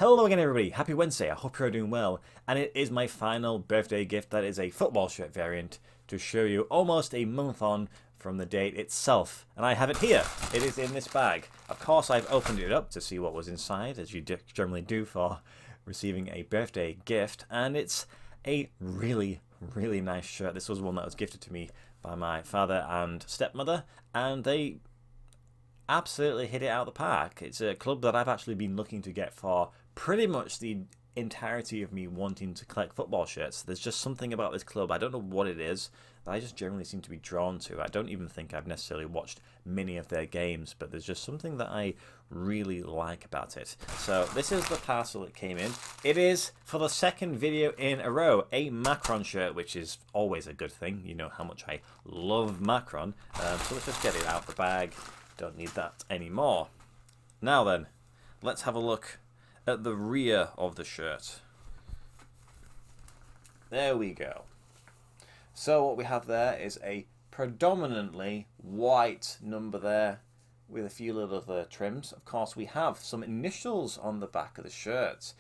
Hello again everybody, happy Wednesday, I hope you're doing well, and it is my final birthday gift that is a football shirt variant to show you almost a month on from the date itself, and I have it here. It is in this bag. Of course I've opened it up to see what was inside, as you generally do for receiving a birthday gift, and it's a really nice shirt. This was one that was gifted to me by my father and stepmother, and they absolutely hit it out of the park. It's a club that I've actually been looking to get for pretty much the entirety of me wanting to collect football shirts. There's just something about this club, I don't know what it is, that I just generally seem to be drawn to. I don't even think I've necessarily watched many of their games, but there's just something that I really like about it. So this is the parcel it came in. It is, for the second video in a row, a Macron shirt, which is always a good thing. You know how much I love Macron. So let's just get it out of the bag. Don't need that anymore. Now then, let's have a look at the rear of the shirt. There we go. So what we have there is a predominantly white number there with a few little other trims. Of course, we have some initials on the back of the shirt.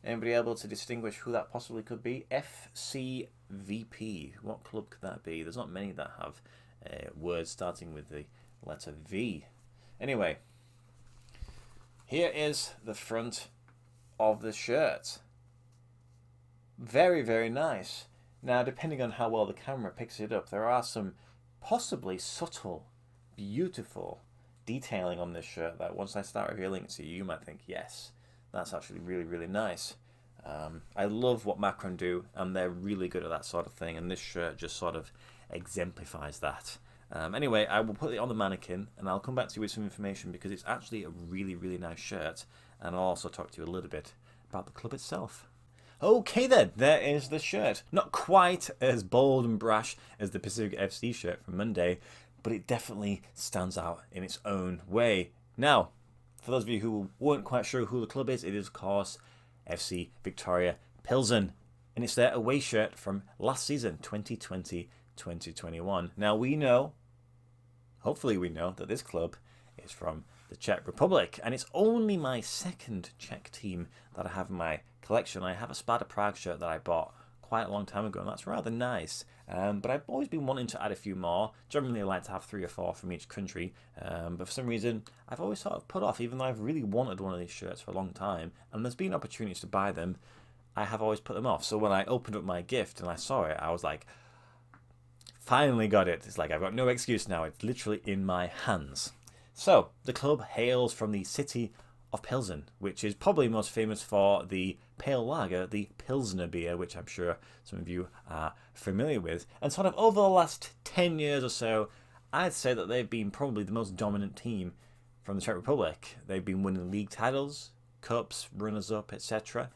Anybody able to distinguish who that possibly could be? FCVP. What club could that be? There's not many that have words starting with the letter V. Anyway, here is the front of the shirt. Very nice. Now, depending on how well the camera picks it up, there are some possibly subtle, beautiful detailing on this shirt that once I start revealing it to you, you might think, yes, that's actually really nice. I love what Macron do, and they're really good at that sort of thing, and this shirt just sort of exemplifies that. Anyway, I will put it on the mannequin, and I'll come back to you with some information because it's actually a really nice shirt, and I'll also talk to you a little bit about the club itself. Okay then, there is the shirt. Not quite as bold and brash as the Pacific FC shirt from Monday, but it definitely stands out in its own way. Now, for those of you who weren't quite sure who the club is, it is of course FC Victoria Pilsen, and it's their away shirt from last season, 2020-2021. Now we know, hopefully we know, that this club is from the Czech Republic, and it's only my second Czech team that I have in my collection. I have a Sparta Prague shirt that I bought quite a long time ago, and that's rather nice. But I've always been wanting to add a few more. Generally, I like to have 3 or 4 from each country, but for some reason, I've always sort of put off, even though I've really wanted one of these shirts for a long time, and there's been opportunities to buy them, I have always put them off. So when I opened up my gift and I saw it, I was like, finally got it. It's like I've got no excuse now. It's literally in my hands. So the club hails from the city of Pilsen, which is probably most famous for the pale lager, the Pilsner beer, which I'm sure some of you are familiar with. And sort of over the last 10 years or so, I'd say that they've been probably the most dominant team from the Czech Republic. They've been winning league titles, cups, runners-up, etc.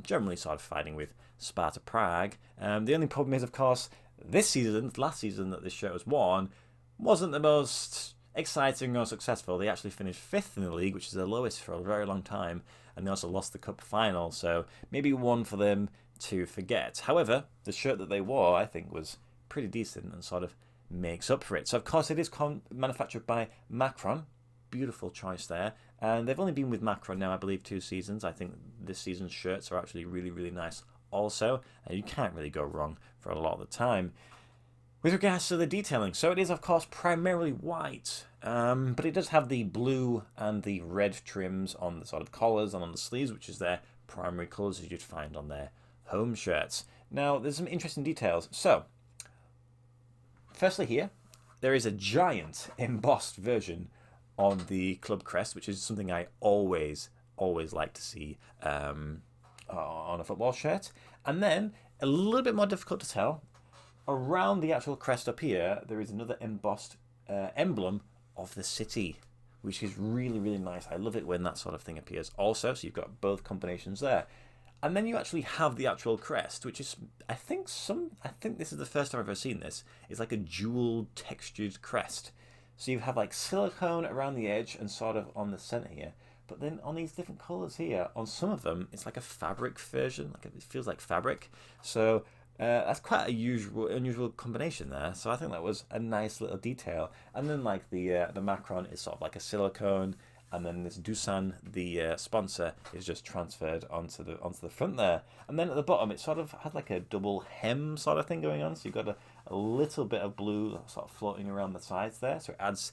Generally sort of fighting with Sparta Prague. The only problem is, of course, this season, last season that this shirt was worn, wasn't the most exciting or successful. They actually finished 5th in the league, which is the lowest for a very long time, and they also lost the cup final, so maybe one for them to forget. However, the shirt that they wore, I think, was pretty decent and sort of makes up for it. So of course it is manufactured by Macron. Beautiful choice there, and they've only been with Macron now, I believe, 2 seasons. I think this season's shirts are actually really nice also, and you can't really go wrong for a lot of the time. With regards to the detailing, so it is of course primarily white, but it does have the blue and the red trims on the sort of collars and on the sleeves, which is their primary colours as you'd find on their home shirts. Now there's some interesting details. So, firstly here, there is a giant embossed version on the club crest, which is something I always like to see on a football shirt. And then, a little bit more difficult to tell, around the actual crest up here, there is another embossed emblem of the city, which is really nice. I love it when that sort of thing appears also, so you've got both combinations there. And then you actually have the actual crest, which is, I think this is the first time I've ever seen this. It's like a jeweled textured crest. So you have like silicone around the edge and sort of on the center here. But then on these different colors here, on some of them, it's like a fabric version. Like it feels like fabric. So that's quite a unusual combination there. So I think that was a nice little detail. And then like the Macron is sort of like a silicone, and then this Doosan, the sponsor, is just transferred onto the front there. And then at the bottom, it sort of had like a double hem sort of thing going on. So you've got a little bit of blue sort of floating around the sides there. So it adds,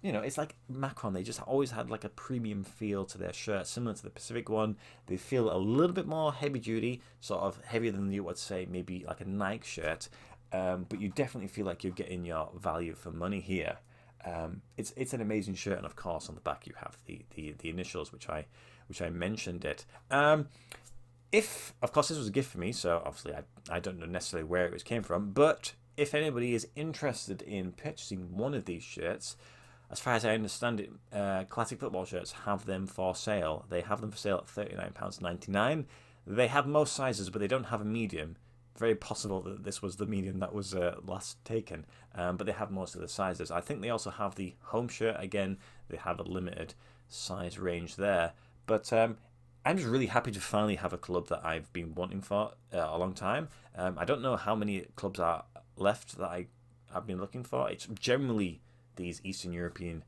you know, it's like Macron. They just always had like a premium feel to their shirt, similar to the Pacific one. They feel a little bit more heavy duty, sort of heavier than you would say maybe like a Nike shirt. But you definitely feel like you're getting your value for money here. It's an amazing shirt, and of course on the back you have the initials, which I mentioned it. If of course this was a gift for me, so obviously I don't know necessarily where it came from, but if anybody is interested in purchasing one of these shirts, as far as I understand it, Classic Football Shirts have them for sale. They have them for sale at £39.99. They have most sizes, but they don't have a medium. Very possible that this was the medium that was last taken, but they have most of the sizes. I think they also have the home shirt. Again, they have a limited size range there. But I'm just really happy to finally have a club that I've been wanting for a long time. I don't know how many clubs are left that I've been looking for. It's generally these Eastern European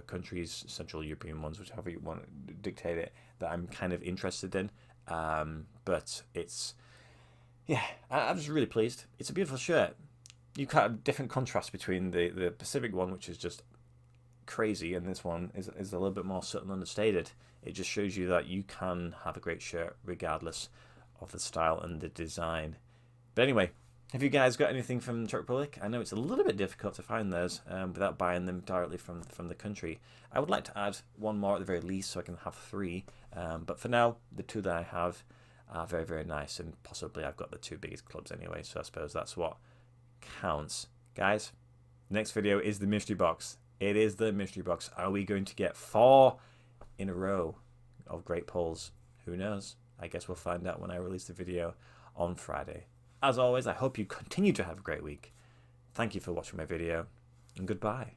countries, Central European ones, whichever you want to dictate it, that I'm kind of interested in. But it's, yeah, I'm just really pleased. It's a beautiful shirt. You got a different contrast between the Pacific one, which is just crazy, and this one is a little bit more subtle and understated. It just shows you that you can have a great shirt regardless of the style and the design. But anyway, have you guys got anything from the Czech Republic? I know it's a little bit difficult to find those without buying them directly from the country. I would like to add one more at the very least so I can have 3. But for now, the 2 that I have are very, very nice. And possibly I've got the 2 biggest clubs anyway. So I suppose that's what counts. Guys, next video is the mystery box. It is the mystery box. Are we going to get 4 in a row of great pulls? Who knows? I guess we'll find out when I release the video on Friday. As always, I hope you continue to have a great week. Thank you for watching my video, and goodbye.